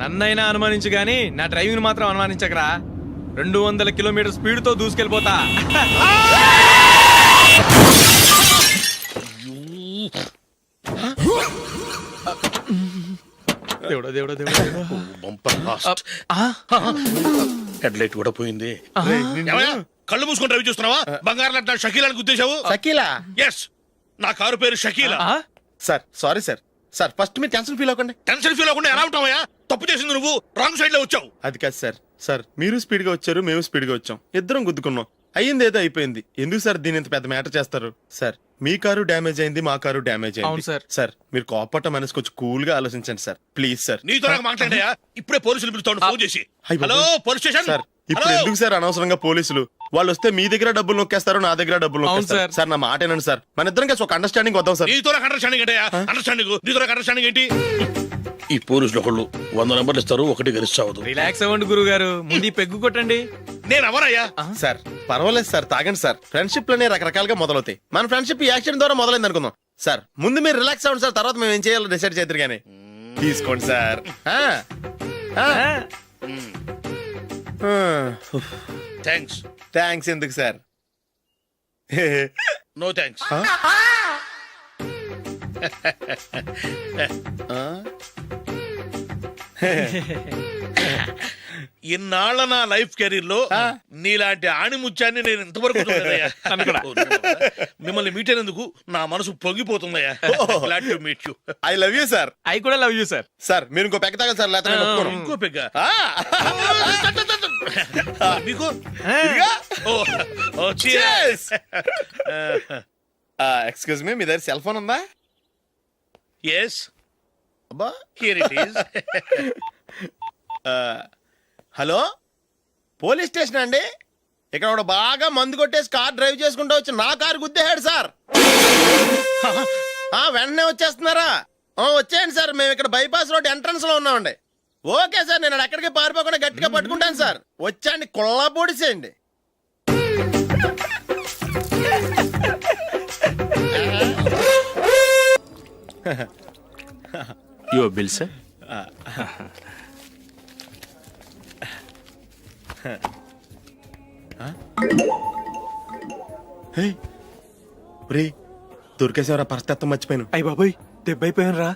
నన్నైనా అనుమానించు గాని నా డ్రైవింగ్ మాత్రం అనుమానించకరా. 200 కిలోమీటర్ స్పీడ్ తో దూసుకెళ్ళిపోతా. దేవుడా దేవుడా దేవుడా. హెడ్ లైట్ కూడా పోయింది. కళ్ళు మూసుకొని రవి చూస్తున్నావా? బంగారం లాంటి షకీలాని గుద్దేశావు. షకీలా? ఎస్, నా కారు పేరు Shakeela. Sir sorry sir. Sir first మీరు టెన్షన్ ఫీల్ అవ్వకండి. టెన్షన్ ఫీల్ అవ్వకుండా ఎలా ఉంటావా? తప్పు చేసింది నువ్వు, రాంగ్ సైడ్ లో వచ్చావు. అది కాదు సార్. సార్ మీరు స్పీడ్ గా వచ్చారు, మేము స్పీడ్ గా వచ్చాం, ఇద్దరం గుద్దుకున్నాం. అయ్యింది ఏదో అయిపోయింది. ఎందుకు సార్ దీని ఇంత పెద్ద మ్యాటర్ చేస్తారు? సార్ మీ కారు డ్యామేజ్ అయింది, మా కారు డ్యామేజ్ అవును అయింది. సార్. సార్ మీరు కోపట్ట మనసు కొంచెం కూల్ గా ఆలోచించండి సార్, ప్లీజ్ సార్. నీతో నాకు మాట్లాడాయా? ఇప్పుడే పోలీసులు పిలుస్తాను, ఫోన్ చేసి. అయ్ బాబోయ్. Hello police station. సార్ ఇప్పుడు ఎందుకు సార్ అనవసరంగా పోలీసులు? వాళ్ళు వస్తే మీ దగ్గర డబ్బులు నొక్కేస్తారు, నా దగ్గర డబ్బులు అవును నొక్కేస్తారు. సార్. సార్ నా మాట ఏనండి సార్, మన ఇద్దరం కలిసి ఒక అండర్స్టాండింగ్ వద్దాం సార్. నీతో నాకు అండర్స్టాండింగ్ ఏంటయ్యా? అండర్స్టాండింగ్ నీతో నాకు అండర్స్టాండింగ్ ఏంటి? ఈ పోలీసులు ఒకళ్ళు 100 నెంబర్లు ఇస్తారు, ఒకటి గెలిచావదు. రిలాక్స్ అవ్వండి గురువు గారు, ముందు ఈ పెగ్గు కొట్టండి. నేను ఎవరయ్యా? సార్ పర్వాలేదు సార్, తాగండి సార్. ఫ్రెండ్షిప్ లోనే రకరకాలుగా మొదలవుతాయి. మన ఫ్రెండ్షిప్ ఈ యాక్సిడెంట్ ద్వారా మొదలైంది అనుకుందాం. సార్ ముందు మీరు రిలాక్స్ అవ్వండి సార్, తర్వాత మేము ఏం చేయాలో డిసైడ్ చేద్దరు గానీ. తీసుకోండి సార్. థ్యాంక్స్. థ్యాంక్స్ ఎందుకు సార్? No thanks. ఇన్నాళ్ళ నా లైఫ్ కెరీర్ లో నీలాంటి ఆణిముత్యాన్ని నేను ఇంతవరకు చూడలేదయ్యా. మిమ్మల్ని మీట్ అయినందుకు నా మనసు పొంగిపోతుందయ్యా. Glad to meet you. I love you sir. I కూడా లవ్ యూ సార్. సార్ మీరు ఇంకో పెక్క తాగండి సార్, లేకపోతే నేను ఒప్పుకోను. ఇంకో పెగ్గ మీకు? ఎక్స్క్యూజ్ మీ, మీ దగ్గర సెల్ ఫోన్ ఉందా? ఎస్, అబ్బా. Here it is. Hello, police station అండి. ఇక్కడ ఒకడు బాగా మందు కొట్టేసి కార్ డ్రైవ్ చేసుకుంటూ వచ్చి నా కారు గుద్దేశాడు సార్. వెంటనే వచ్చేస్తున్నారా? వచ్చేయండి సార్, మేము ఇక్కడ బైపాస్ రోడ్ ఎంట్రన్స్ లో ఉన్నామండి. ఓకే సార్, నేను ఎక్కడికి పారిపోకుండా గట్టిగా పట్టుకుంటాను సార్. వచ్చాండి, కుళ్ళ పొడిసేయండి. Your bill sir. దొరికేసేవరా, పరిస్థితి మర్చిపోయాను. అయ్య బాబాయ్, దెబ్బైపోయాను రా.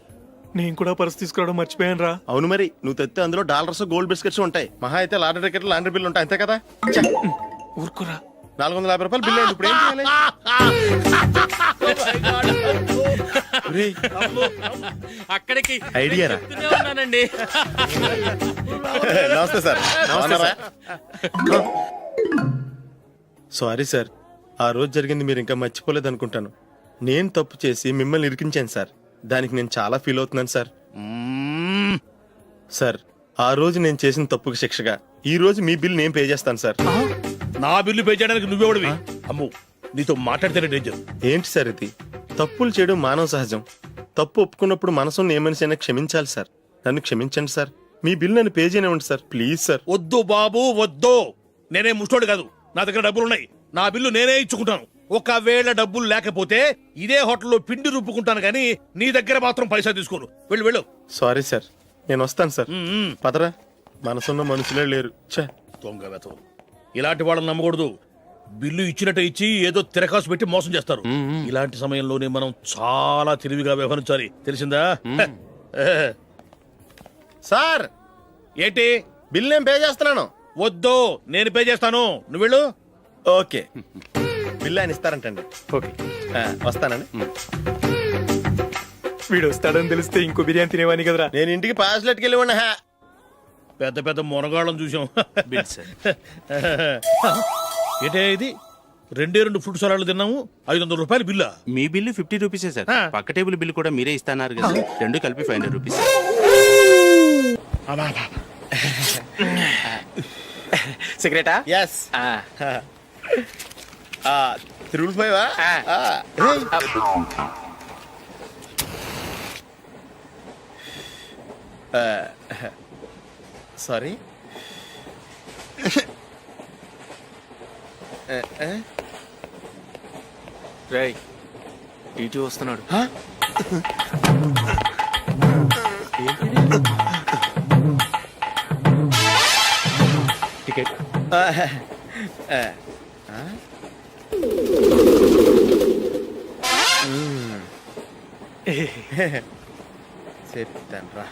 నేను కూడా పర్స్ తీసుకురావడం మర్చిపోయాను రా. అవును మరి, నువ్వు తెస్తే అందులో డాలర్స్ గోల్డ్ బిస్కెట్స్ ఉంటాయి. మహా అయితే లాటరీ టికెట్ లాండ్రీ బిల్లు ఉంటాయి, అంతే కదా. ఊరుకురా. 450 రూపాయలు బిల్లు అయింది. ఇప్పుడు ఏం చేయాలి? అక్కడికి ఐడియా రా. ఉన్నానండి. నమస్తే సార్. సారీ సార్, ఆ రోజు జరిగింది మీరు ఇంకా మర్చిపోలేదు అనుకుంటాను. నేను తప్పు చేసి మిమ్మల్ని ఇరికించాను సార్. దానికి నేను చాలా ఫీల్ అవుతున్నాను సార్. సార్ ఆ రోజు నేను చేసిన తప్పుకి శిక్షగా ఈ రోజు మీ బిల్ నేను పే చేస్తాను సార్. నా బిల్లు పే చేయడానికి నువ్వెవడివి? అమ్ము, నీతో మాట్లాడితేనే డేంజర్. ఏంటి సార్ ఇది? తప్పులు చేయడం మానవ సహజం. తప్పు ఒప్పుకున్నప్పుడు మనసుని ఏ మనిషి అయినా క్షమించాలి సార్. నన్ను క్షమించండి సార్. మీ బిల్ నన్ను పే చేయనివ్వండి సార్, ప్లీజ్ సార్. వద్దు బాబు, వద్దు. నేనే ముష్టోడు కాదు, నా దగ్గర డబ్బులు ఉన్నాయి. నా బిల్లు నేనే ఇచ్చుకుంటాను. ఒకవేళ డబ్బులు లేకపోతే ఇదే హోటల్లో పిండి రుబ్బుకుంటాను, కానీ నీ దగ్గర మాత్రం పైసా తీసుకోను. వెళ్ళు వెళ్ళు. సారీ సార్, నేను వస్తాను సార్. పదరా, మనసున్న మనుషులే లేరు. దొంగ వెతవు. ఇలాంటి వాళ్ళని నమ్మకూడదు. బిల్లు ఇచ్చినట్టు ఇచ్చి ఏదో తిరకాసు పెట్టి మోసం చేస్తారు. ఇలాంటి సమయంలోనే మనం చాలా తెలివిగా వ్యవహరించాలి, తెలిసిందా? సార్ ఏంటి? బిల్ నేను పే చేస్తున్నాను. వద్దు, నేను పే చేస్తాను, నువ్వు వెళ్ళు. ఓకే, బిల్ ఆయన ఇస్తారంటండి. ఓకే, వస్తానండి. వీడు వస్తాడని తెలిస్తే ఇంకో బిర్యానీ తినేవాని కదరా. నేను ఇంటికి పాస్లెట్కి వెళ్ళి ఉన్నా. పెద్ద పెద్ద మునగాళ్ళం చూసాం. Bill sir. ఏంటే ఇది? 2 ఫ్రూట్ సలాడ్లు తిన్నాము, 500 రూపాయలు బిల్లా? మీ బిల్లు 50 రూపీసే సార్. పక్క టేబుల్ బిల్ కూడా మీరే ఇస్తాన్నారు కదా, రెండు కలిపి 500 రూపీస్. సిగరెటా? ఎస్. 355. సారీ. రేయ్, టీటీ వస్తున్నాడు. చెప్తాను రా.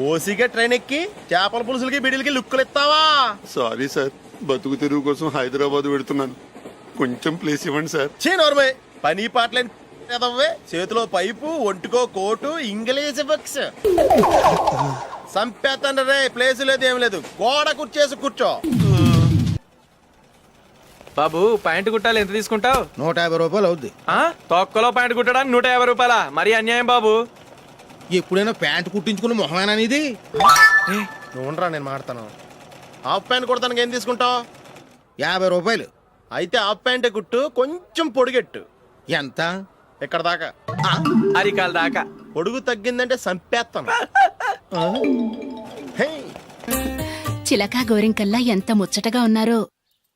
ఓసిగా ట్రైన్ ఎక్కి చేపల పులుసులకి బిడిలకి లుక్కులు ఇస్తావా? సారీ సార్, బతుకు తెరువు కోసం హైదరాబాద్ పెడుతున్నాను. కొంచెం ప్లేస్ ఇవ్వండి సార్. నోర్మే పని పాటలేని కదవ్వే. చేతిలో పైపు, ఒంటికో కోటు, ఇంగ్లీష్ బుక్స్. సంపేతండ్రి రే, ప్లేస్ లేదు ఏం లేదు, గోడ కుర్చేసి కూర్చో. బాబు పాయింట్ కుట్టాలి, ఎంత తీసుకుంటావు? 150 రూపాయలు అవుద్ది. తొక్కలో పాయింట్ కుట్టడానికి 150 రూపాయల? మరి అన్యాయం బాబు. ఎప్పుడైనా ప్యాంట్ కుట్టించుకున్న మొహమేనా ఇది? నువ్వురా, నేను మాడతాను. హాఫ్ ప్యాంట్ కుడతానికి ఏం తీసుకుంటావు? 50 రూపాయలు. అయితే హాఫ్ ప్యాంటే కుట్టు, కొంచెం పొడిగెట్టు. ఎంత? ఇక్కడ దాకా, అరికాల దాకా. పొడుగు తగ్గిందంటే సంపేస్తాను. హే, చిలకా గోరింకల్లా ఎంత ముచ్చటగా ఉన్నారో.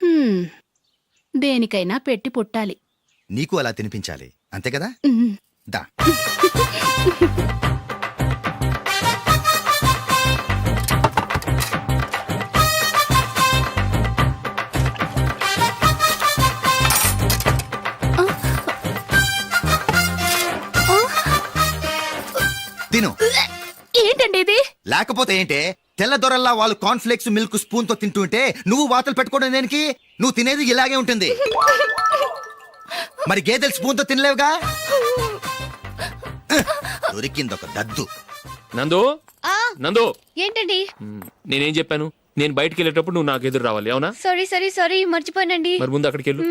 హ్మ్, దేనికైనా పెట్టి పుట్టాలి. నీకు అలా తినిపించాలి, అంతే కదా? ఉమ్. దా. తిను. ఏంటండి ఇది? లేకపోతే ఏంటే, తెల్లదొరల్లా వాళ్ళు కార్న్ఫ్లేక్స్ మిల్క్ స్పూన్ తో తింటుంటే నువ్వు వాతలు పెట్టుకోవడం దేనికి? నువ్వు తినేది ఇలాగే ఉంటుంది. మరి గేదెలు స్పూన్ తో తినలేవుగా. దొరికిందొక దద్దు. నందు, నందు, ఏంటండి? నేనేం చెప్పాను? నేను బయటికి వెళ్ళేటప్పుడు నువ్వు నాకు ఎదురు రావాలి, అవునా? సారీ మర్చిపోయానండి. మరి ముందు అక్కడికి వెళ్ళు.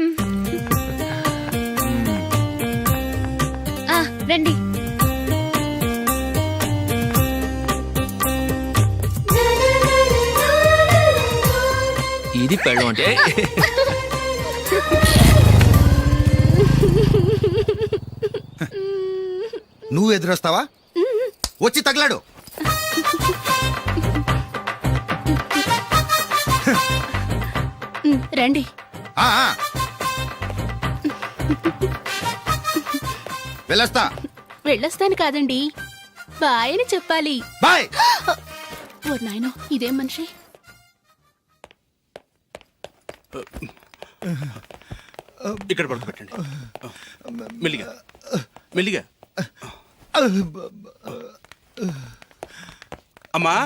రండి. ఇది పెళ్ళం అంటే. నువ్వు ఎదురొస్తావా? వచ్చి తగలాడు. రండి. ఆ, ఆ. వెళ్ళొస్తా. వెళ్ళొస్తాను కాదండి, బాయ్ అని చెప్పాలి. బాయ్. ఓ నాయనో, ఇదేం మనిషి? ఇక్కడ పడుకోబెట్టండి. మెల్లిగా మెల్లిగా. అమ్మా,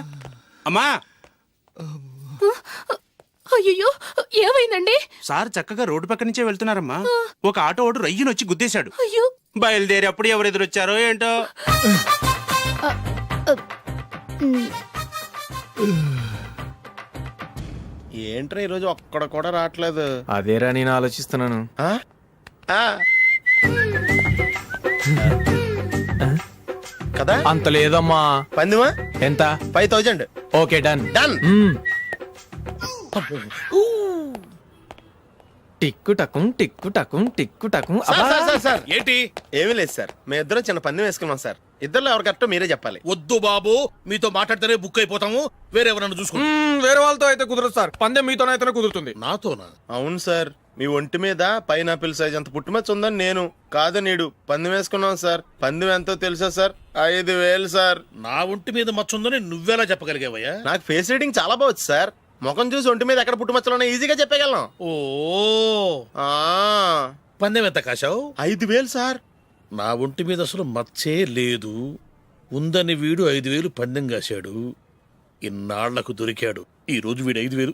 అమ్మా. అయ్యో, ఏమైందండి? సార్ చక్కగా రోడ్డు పక్క నుంచే వెళ్తున్నారమ్మా. ఒక ఆటో ఓడు రయ్యనొచ్చి గుద్దేశాడు. అయ్యో. బయలుదేరి అప్పుడు ఎవరు ఎదురొచ్చారో ఏంటో. ఏంట్రా ఈరోజు ఒక్కడ కూడా రావట్లేదు? అదేరా నేను ఆలోచిస్తున్నాను. ఆ? ఆ. కదా అంత లేదమ్మా. పందిమా ఎంత? 5000. Okay, done. డన్. టిక్కు టకుం టిక్కు టకుం టిక్కు టకుం. సార్ ఏంటి? ఏమీ లేదు సార్, మేము ఇద్దరం చిన్న పందెం వేసుకున్నాం సార్. ఇద్దరు ఎవరు కరెక్టో మీరే చెప్పాలి. వద్దు బాబు, మీతో మాట్లాడితేనే బుక్ అయిపోతాము. వేరెవరన్నా చూసుకోండి. వేరే వాళ్ళతో అయితే కుదరదు సార్, పందెం మీతోనైతేనే కుదురుతుంది. నాతోనా? అవును సార్, మీ ఒంటి మీద పైనాపిల్ సైజ్ అంత పుట్టుమచ్చ ఉందని నేను కాదు నీడు పందెం వేసుకున్నాం సార్. పందెం ఎంతో తెలుసా సార్? 5000 సార్. నా ఒంటి మీద మచ్చ ఉందని నువ్వెలా చెప్పగలిగావయ్యా? నాకు ఫేస్ రీడింగ్ చాలా బాగుంది సార్. ముఖం చూసి ఒంటి మీద ఎక్కడ పుట్టుమచ్చలో ఈజీగా చెప్పగలను. ఓ, ఆ, పందెం ఎంత కాశావు? 5000 సార్. నా ఒంటి మీద అసలు మచ్చే లేదు. ఉందని వీడు 5000 పందెం కాశాడు. ఇన్నాళ్లకు దొరికాడు. ఈ రోజు వీడు 5000.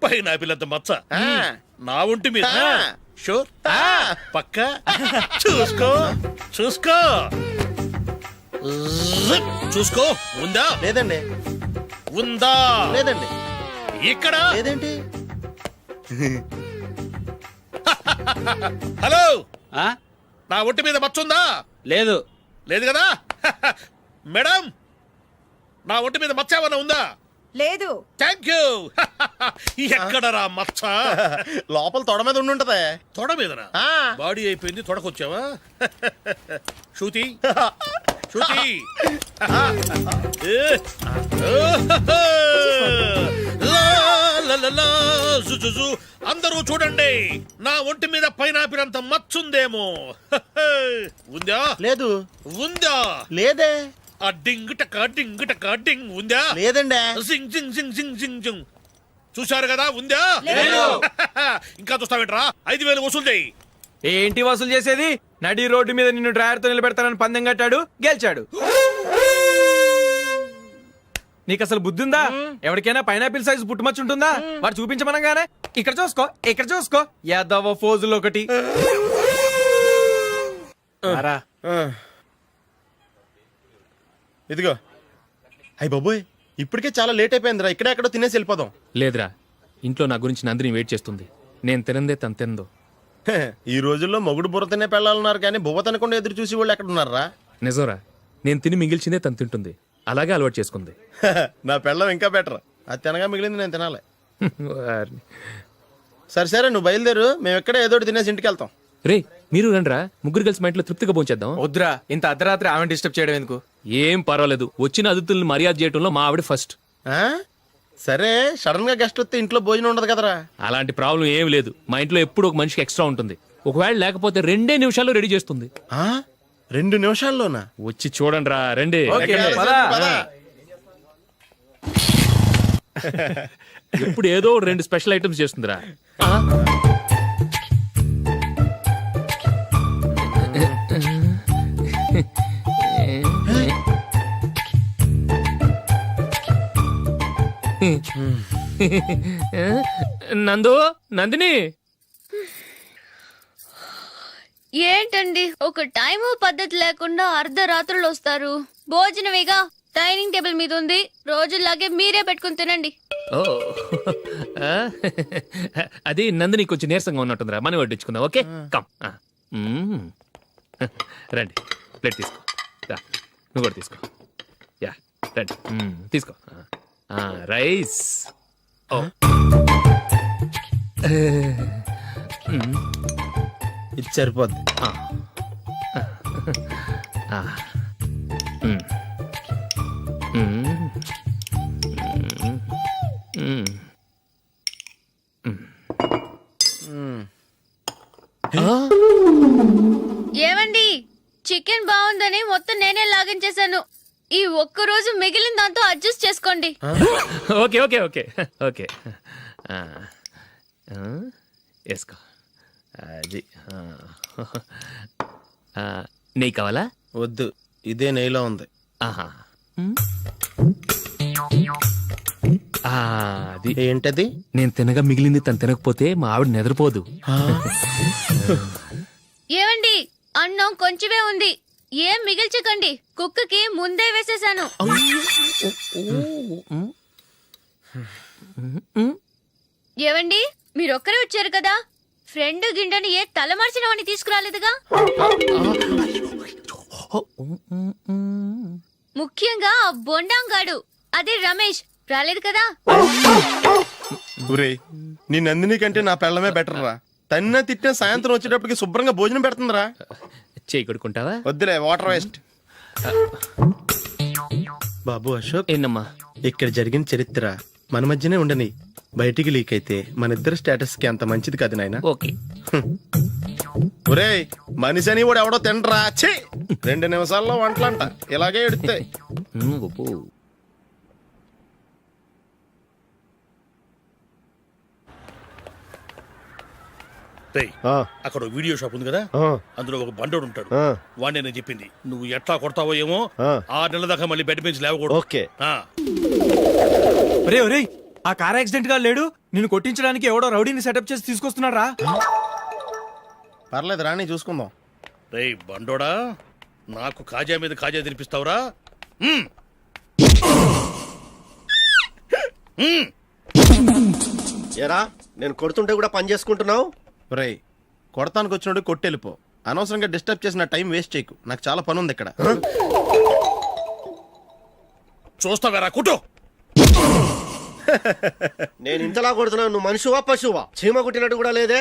పైన పిల్లంత మచ్చ ఆ. నా ఒంటి మీద. ఆ. షూర్. ఆ. పక్క. చూసుకో చూసుకో జిప్. చూసుకో. ఉందా? లేదండి. ఉందా? లేదండి. ఇక్కడ లేదేంటి? హలో, ఆ? నా ఒంటి మీద మచ్చ ఉందా? లేదు. లేదు కదా? మేడం, నా ఒంటి మీద మచ్చ ఏమన్నా ఉందా? లేదు. Thank you. ఎక్కడరా మచ్చ? లోపల తొడ మీద ఉండుంటదే. తొడ మీదనా? ఆ. బాడీ అయిపోయింది, తొడకొచ్చావా? శృతి, శృతి. లా, లా, లా, లలలలా, జుజుజు. అందరూ చూడండి, నా ఒంటి మీద పైనాపిల్ అంత మచ్చుందేమో. ఉందా? లేదు ఉందా? లేదే ఆ డింగ్ టక డింగ్ ఉందా? లేదండి జింగ్ జింగ్ జింగ్ జింగ్ జింగ్ జింగ్. చూశారు కదా, ఉందా? ఇంకా చూస్తావేంట్రా? 5,000 వసూలు చేయి. ఏంటి వసూలు చేసేది? నడి రోడ్డు మీద నిన్ను డ్రైవర్ తో నిలబెడతానని పందెం కట్టాడు, గెలిచాడు. నీకు అసలు బుద్ధి ఉందా? ఎవరికైనా పైనాపిల్ సైజ్ పుట్టుమచ్చు ఉంటుందా? వాడు చూపించమనగానే ఇక్కడ చూసుకో, ఇక్కడ చూసుకో, యాదవ ఫోజులు ఒకటి. రా. ఇదిగో అయ్యి బాబోయ్, ఇప్పటికే చాలా లేట్ అయిపోయిందిరా. ఇక్కడే ఎక్కడో తినేసి వెళ్ళిపోదాం. లేదురా, ఇంట్లో నా గురించి నందిని వెయిట్ చేస్తుంది. నేను తినందే తను తిందో. ఈ రోజుల్లో మొగుడు బుర్ర తినే పెళ్ళాలన్నారు కానీ బువ్వ తినకుండా ఎదురు చూసి వాళ్ళు ఎక్కడ ఉన్నారా? నిజంరా, నేను తిని మిగిల్చిందే తను తింటుంది. అలాగే అలవాటు చేసుకుంది. నా పెళ్ళం ఇంకా బెటర్. అది తినగా మిగిలింది నేను తినాలి. వారిని. సరే సరే, నువ్వు బయలుదేరు. మేము ఎక్కడే ఏదో ఒకటి తినేసి ఇంటికి వెళ్తాం. రే, మీరు రండిరా, ముగ్గురు కలిసి మా ఇంట్లో తృప్తిగా పోంచేద్దాం. వద్దురా, ఇంత అర్ధరాత్రి ఆమె డిస్టర్బ్ చేయడం ఎందుకు? ఏం పర్వాలేదు, వచ్చిన అతిథుల్ని మర్యాద చేయడంలో మా ఆవిడ ఫస్ట్. ఆ? సరే, సడన్ గా గెస్ట్ వస్తే ఇంట్లో భోజనం ఉండదు కదరా? అలాంటి ప్రాబ్లం ఏం లేదు. మా ఇంట్లో ఎప్పుడు ఒక మనిషికి ఎక్స్ట్రా ఉంటుంది. ఒకవేళ లేకపోతే 2 నిమిషాల్లో రెడీ చేస్తుంది. ఆ? 2 నిమిషాల్లోనా? వచ్చి చూడండి రా, రండి. ఓకే, సరే, పద. పద. ఎప్పుడు ఏదో 2 స్పెషల్ ఐటమ్స్ చేస్తుందిరా. నందు, నందిని, ఏంటండి ఒక టైము పద్ధతి లేకుండా అర్ధరాత్రులు వస్తారు? భోజనమేగా డైనింగ్ టేబుల్ మీద ఉంది, రోజుల్లాగే మీరే పెట్టుకుని తినండి. ఓ అది నందిని కొంచెం నీరసంగా ఉన్నట్టుందిరా, మనం వడ్డించుకుందాం. Okay, come. రండి, ప్లేట్ తీసుకో. రా, నువ్వు కూడా తీసుకో. యా, రండి, తీసుకో. రైస్. ఓ, ఇది సరిపోద్ది. ఏమండి, చికెన్ బాగుందని మొత్తం నేనే లాగించేశాను. ఈ ఒక్క రోజు మిగిలిన దాంతో అడ్జస్ట్ చేసుకోండి. Okay okay okay okay. వేసుకో. అది నెయ్యి కావాలా? వద్దు, ఇదే నెయ్యిలో ఉంది. ఆహా. అది ఏంటది? నేను తినగా మిగిలింది తను తినకపోతే మా ఆవిడ నిద్రపోదు. ఏమండి, అన్నం కొంచెమే ఉంది, ఏం మిగిల్చకండి. కుక్కకి ముందే వేసేసాను. ఏవండి, మీరొక్కరే వచ్చారు కదా, ఫ్రెండ్ గిండెని ఏ తలమార్చిన వాడిని తీసుకురాలేదుగా? ముఖ్యంగా ఆ బొండాంగాడు, అదే రమేష్, రాలేదు కదా? ఒరేయ్, నీ నందిని కంటే నా పెళ్ళమే బెటర్ రా. తన్న తిట్టిన సాయంత్రం వచ్చేటప్పటికి శుభ్రంగా భోజనం పెడుతుందిరా. చేయి కొడుకుంటావా? వద్దులే, వాటర్ వేస్ట్. బాబు అశోక్, ఏంటమ్మా? ఇక్కడ జరిగిన చరిత్ర మన మధ్యనే ఉండని. బయటికి లీక్ అయితే మన ఇద్దరు స్టేటస్ కి అంత మంచిది కాదు నాయన. ఓకే. ఒరేయ్, మనిషి అని కూడా ఎవడో తినరా. 2 నిమిషాల్లో వంటలంట, ఇలాగే ఎడితే. రేయ్, అక్కడ ఓ వీడియో షాప్ ఉంది కదా, అందులో ఒక బండోడు ఉంటాడు. వాడిని నేను చెప్పింది, నువ్వు ఎట్లా కొడతావో ఏమో. 6 నెలల దాకా మళ్ళీ బెడ్ మీద లేవకూడదు. ఓకే. ఒరే ఒరే, ఆ కార్ యాక్సిడెంట్ గా లేడు, నిన్ను కొట్టించడానికి ఎవడో రౌడీని సెటప్ చేసి తీసుకొస్తున్నాడు రా. పర్లేదు రాని, చూసుకుందాం. రేయ్ బండోడా, నాకు కాజా మీద కాజా తినిపిస్తావురా? ఏరా, నేను కొడుతుంటే కూడా పని చేసుకుంటున్నావు? ఒరేయ్, కొడతానికి వచ్చినోడు కొట్టెళ్ళిపో. అనవసరంగా డిస్టర్బ్ చేసిన టైం వేస్ట్ చేయకు. నాకు చాలా పని ఉంది ఇక్కడ. చూస్తావేరా, కుట్టు. నేను ఇంతలా కొడుతున్నావు, నువ్వు మనిషివా పశువా? చీమ కుట్టినట్టు కూడా లేదే.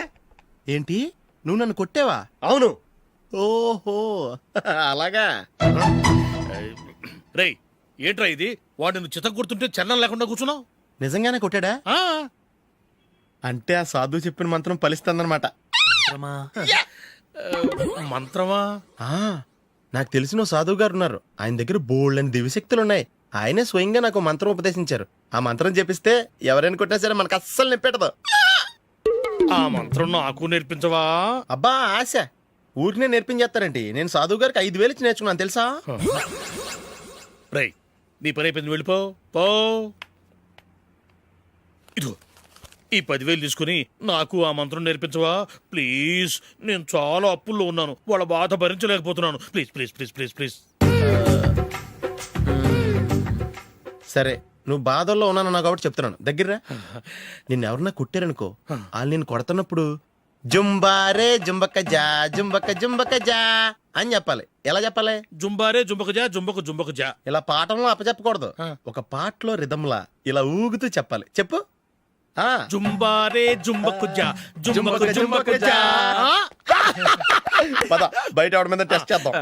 ఏంటి, నువ్వు నన్ను కొట్టేవా? అవును. ఓహో, అలాగా. రేయ్, ఏంట్రా ఇది? వాడు నువ్వు చిత్త కొడుతుంటే చలనం లేకుండా కూర్చున్నావు. నిజంగానే కొట్టాడా? అంటే ఆ సాధువు చెప్పిన మంత్రం ఫలిస్తుందన్నమాట. మంత్రమా? ఆ, నాకు తెలిసిన ఓ సాధువు గారు ఉన్నారు. ఆయన దగ్గర బోల్డ్ అని దివ్యశక్తులు ఉన్నాయి. ఆయనే స్వయంగా నాకు మంత్రం ఉపదేశించారు. ఆ మంత్రం చెప్పిస్తే ఎవరైనా కొట్టినా సరే మనకు అస్సలు నిప్పెట్టదు. ఆ మంత్రం నాకు నేర్పించవా? అబ్బా ఆశ, ఊరినే నేర్పించేస్తారండి. నేను సాధువు గారికి 5,000 ఇచ్చి నేర్చుకున్నాను తెలుసా. రై, నీ పని అయిపోయింది, వెళ్ళిపో పో. ఇదిగో ఈ 10,000 తీసుకుని నాకు ఆ మంత్రం నేర్పించవా ప్లీజ్? నేను చాలా అప్పుల్లో ఉన్నాను, వాళ్ళ బాధ భరించలేకపోతున్నాను. Please please please please please. సరే, నువ్వు బాధల్లో ఉన్నాను నాకు కాబట్టి చెప్తున్నాను. దగ్గర నిన్ను ఎవరన్నా కుట్టారనుకో, వాళ్ళు నేను కొడుతున్నప్పుడు జుంబారే జుంబక జా జుంబక జుంబక జా అని చెప్పాలి. ఎలా చెప్పాలి? జుంబారే జుంబకు జా జుంబకు జుంబకు జా. ఇలా పాఠంలో అప్పచెప్పకూడదు. ఒక పాటలో రిధంలా ఇలా ఊగుతూ చెప్పాలి. చెప్పు. ఆ జుంబారే జుంబకు జా జుంబకు జుంబకు జా. పద బయట ఎవరి మీద టెస్ట్ చేద్దాం.